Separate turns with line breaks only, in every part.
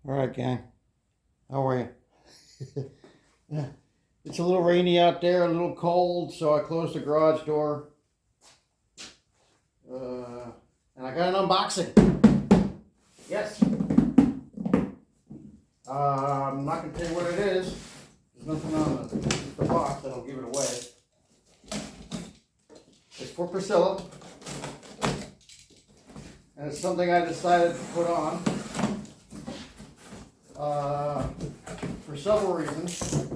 All right, gang. How are you? It's a little rainy out there, a little cold, so I closed the garage door. And I got an unboxing. Yes. I'm not going to tell you what it is. There's nothing on the box that'll give it away. It's for Priscilla. And it's something I decided to put on. For several reasons.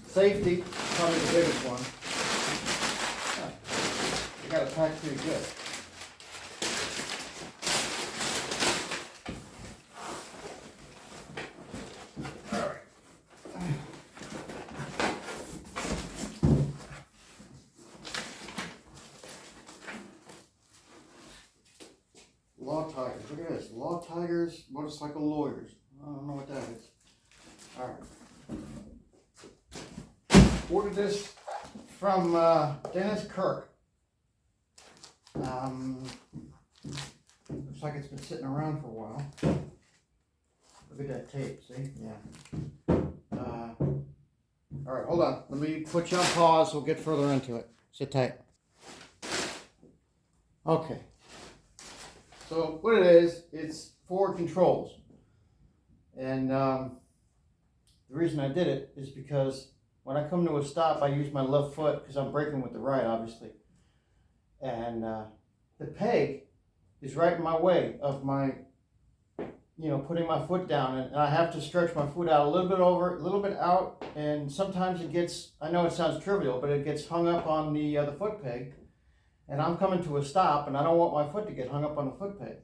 Safety, probably the biggest one. I got it packed pretty good. Alright. Law Tigers. Look at this. Law Tigers, motorcycle lawyers. I don't know what that is. Alright. Ordered this from Dennis Kirk. Looks like it's been sitting around for a while. Look at that tape, see? Yeah. Alright, hold on. Let me put you on pause. We'll get further into it. Sit tight. Okay. So what it is, it's Foward controls. And the reason I did it is because when I come to a stop, I use my left foot because I'm braking with the right, obviously. And the peg is right in my way of my, putting my foot down. And I have to stretch my foot out a little bit over, a little bit out. And sometimes it gets, I know it sounds trivial, but it gets hung up on the foot peg. And I'm coming to a stop and I don't want my foot to get hung up on the foot peg.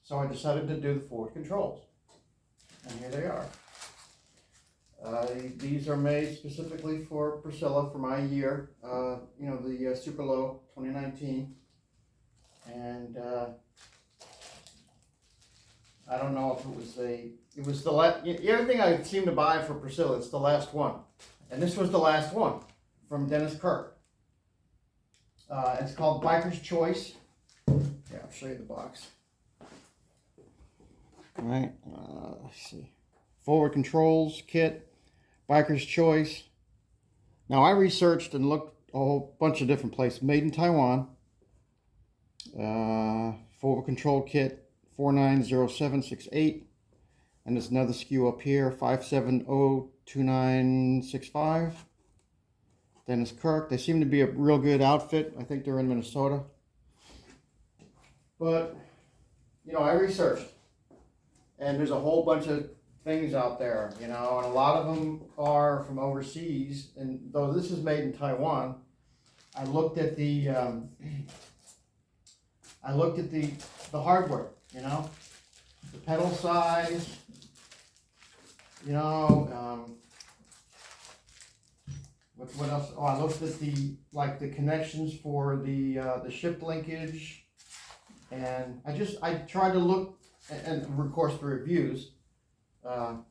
So I decided to do the Foward controls. And here they are. These are made specifically for Priscilla for my year, the Super Low 2019. And I don't know if it was the last, everything I seem to buy for Priscilla, it's the last one. And this was the last one from Dennis Kirk. It's called BikersChoice. Yeah, I'll show you the box. All right, let's see. Foward controls kit, BikersChoice. Now I researched and looked a whole bunch of different places. Made in Taiwan. Foward control kit 490768. And there's another SKU up here, 5702965. Dennis Kirk. They seem to be a real good outfit. I think they're in Minnesota. But, I researched. And there's a whole bunch of things out there, and a lot of them are from overseas. And though this is made in Taiwan, I looked at the hardware, the pedal size, what else? Oh, I looked at the connections for the shift linkage, and I tried to look, and of course the reviews. So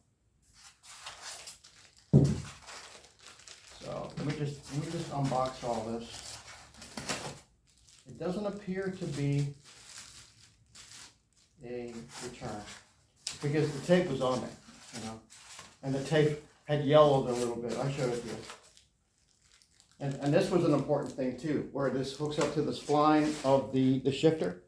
let me just unbox all this. It doesn't appear to be a return because the tape was on there, and the tape had yellowed a little bit. I showed it to you. And this was an important thing too, where this hooks up to the spline of the shifter.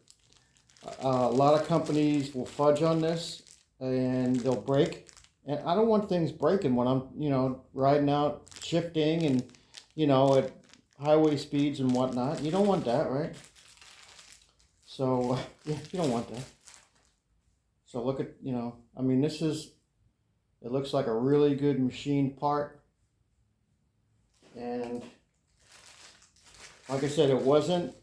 A lot of companies will fudge on this and they'll break. And I don't want things breaking when I'm, riding out, shifting and, at highway speeds and whatnot. You don't want that, right? So, yeah, you don't want that. So look at, it looks like a really good machine part. And like I said, it wasn't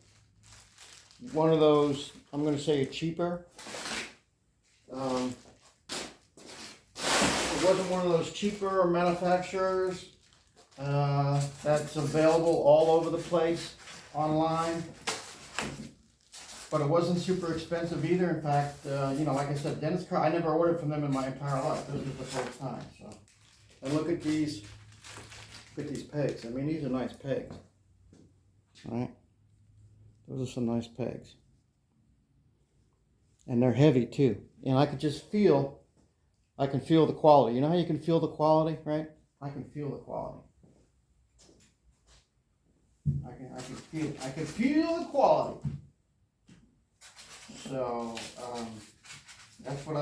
one of those, I'm going to say cheaper. It wasn't one of those cheaper manufacturers that's available all over the place online. But it wasn't super expensive either. In fact, like I said, Dennis Kirk, I never ordered from them in my entire life. This was the first time. So, and look at these pegs. These are nice pegs. All right. Those are some nice pegs. And they're heavy too. And I could just feel I can feel the quality. You know how you can feel the quality, right? I can feel the quality. I can feel the quality. So that's what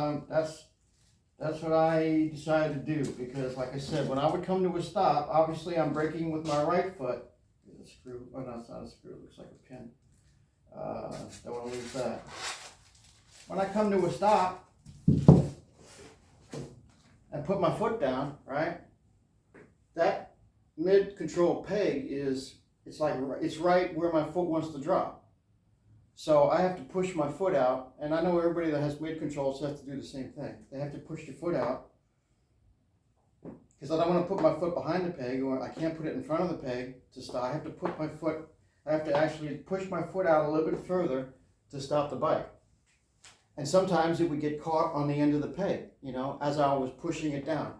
I decided to do, because like I said, when I would come to a stop, obviously I'm braking with my right foot. There's a screw. Oh no, it's not a screw. It looks like a pin. Don't want to lose that. When I come to a stop and put my foot down, right? That mid-control peg it's right where my foot wants to drop. So I have to push my foot out, and I know everybody that has mid-controls has to do the same thing. They have to push your foot out, because I don't want to put my foot behind the peg, or I can't put it in front of the peg to stop. I have to actually push my foot out a little bit further to stop the bike. And sometimes it would get caught on the end of the peg, you know, as I was pushing it down.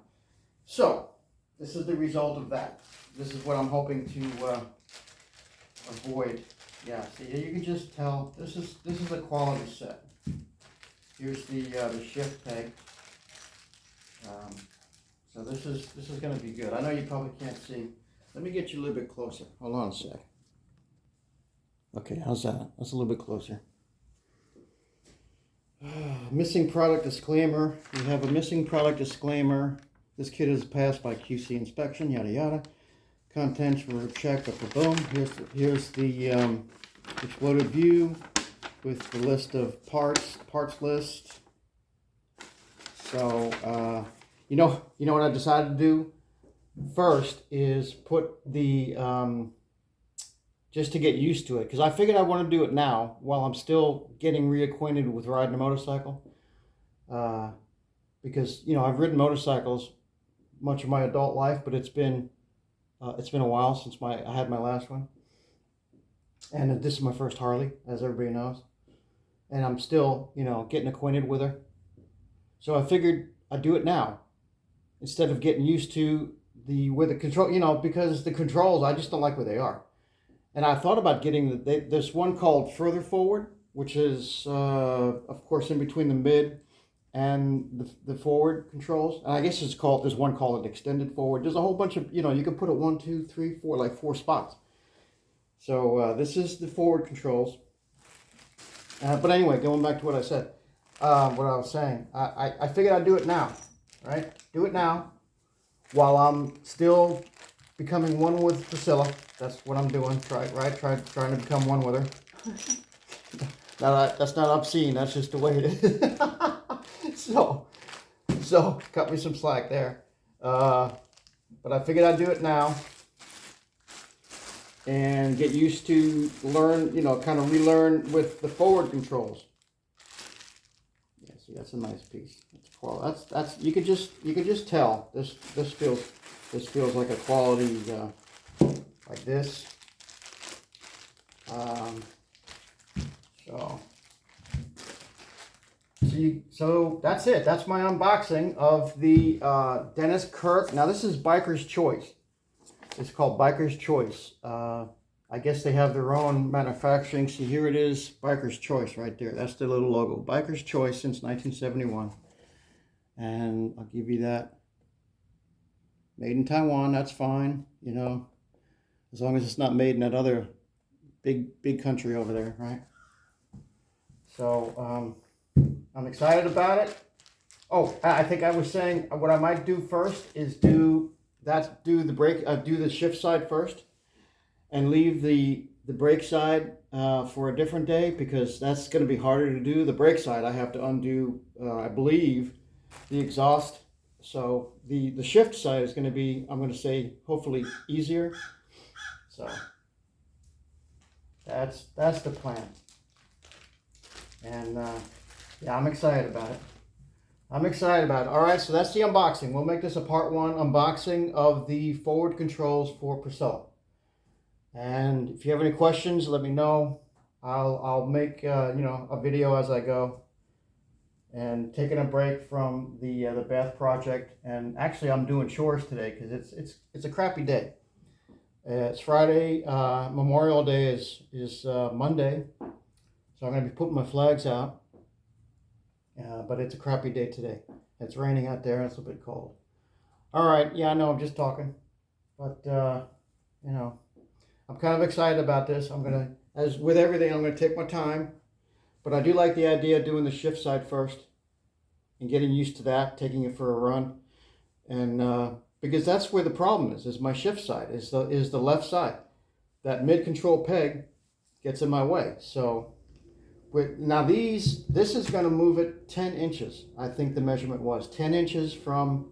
So this is the result of that. This is what I'm hoping to avoid. Yeah, see, you can just tell this is a quality set. Here's the shift peg. So this is going to be good. I know you probably can't see. Let me get you a little bit closer. Hold on a sec. Okay, how's that? That's a little bit closer. Missing product disclaimer. We have a missing product disclaimer. This kit is passed by QC inspection, yada yada. Contents were checked, boom. Here's the exploded view with the list of parts list. So you know what I decided to do first is put the just to get used to it, because I figured I want to do it now while I'm still getting reacquainted with riding a motorcycle. Because you know, I've ridden motorcycles much of my adult life, but it's been a while since I had my last one, and this is my first Harley, as everybody knows, and I'm still, you know, getting acquainted with her. So I figured I'd do it now instead of getting used to with the control, you know, because the controls, I just don't like where they are. And I thought about getting this one called Further Forward, which is of course in between the mid and the forward controls. And I guess there's one called Extended Forward. There's a whole bunch of, you know, you can put it 1, 2, 3, 4, like 4 spots. So this is the forward controls. But anyway, going back to what I said, what I was saying, I figured I'd do it now, right? Do it now while I'm still becoming one with Priscilla. That's what I'm doing, trying to become one with her. Now that's not obscene, that's just the way it is. So cut me some slack there. But I figured I'd do it now and get used to learn, you know, kind of relearn with the forward controls. Yeah, see, that's a nice piece. That's quality. That's you could just tell this feels like a quality like this. So that's it. That's my unboxing of the Dennis Kirk. Now this is Biker's Choice. It's called Biker's Choice. I guess they have their own manufacturing. See, here it is, Biker's Choice right there. That's their little logo. Biker's Choice since 1971. And I'll give you that. Made in Taiwan, that's fine, you know, as long as it's not made in that other big country over there, right? So I'm excited about it. Oh, I think I was saying what I might do first is do the shift side first, and leave the brake side for a different day, because that's going to be harder to do. The brake side I have to undo, I believe, the exhaust. So the shift side is going to be, I'm going to say, hopefully easier. So that's the plan. And yeah, I'm excited about it. All right, so that's the unboxing. We'll make this a part 1 unboxing of the forward controls for Priscilla. And if you have any questions, let me know. I'll make you know, a video as I go. And taking a break from the bath project, and actually I'm doing chores today because it's a crappy day. It's Friday. Memorial Day is Monday, so I'm going to be putting my flags out. But it's a crappy day today, It's raining out there and it's a bit cold. All right, yeah, I know I'm just talking, but you know, I'm kind of excited about this. I'm gonna, as with everything, I'm gonna take my time, but I do like the idea of doing the shift side first and getting used to that, taking it for a run, and because that's where the problem is my shift side, is the left side. That mid control peg gets in my way. So now this is going to move it 10 inches. I think the measurement was 10 inches from,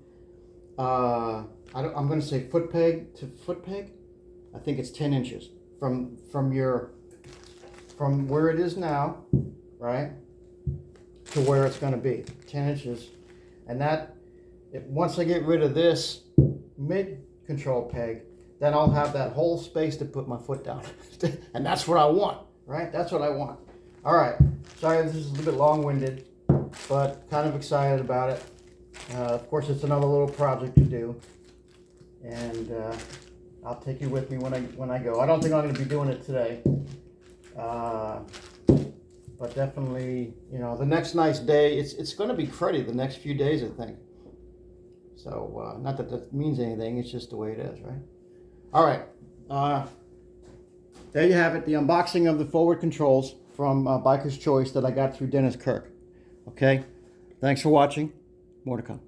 I'm going to say foot peg to foot peg. I think it's 10 inches from where it is now, right, to where it's going to be, 10 inches. And once I get rid of this mid control peg, then I'll have that whole space to put my foot down. And that's what I want, right? That's what I want. All right, sorry this is a little bit long-winded, but kind of excited about it. Of course, it's another little project to do, and I'll take you with me when I go. I don't think I'm going to be doing it today, but definitely, the next nice day. It's going to be cruddy the next few days, I think. So not that that means anything. It's just the way it is, right? All right. There you have it. The unboxing of the Foward controls from BikersChoice that I got through Dennis Kirk. Okay. Thanks for watching. More to come.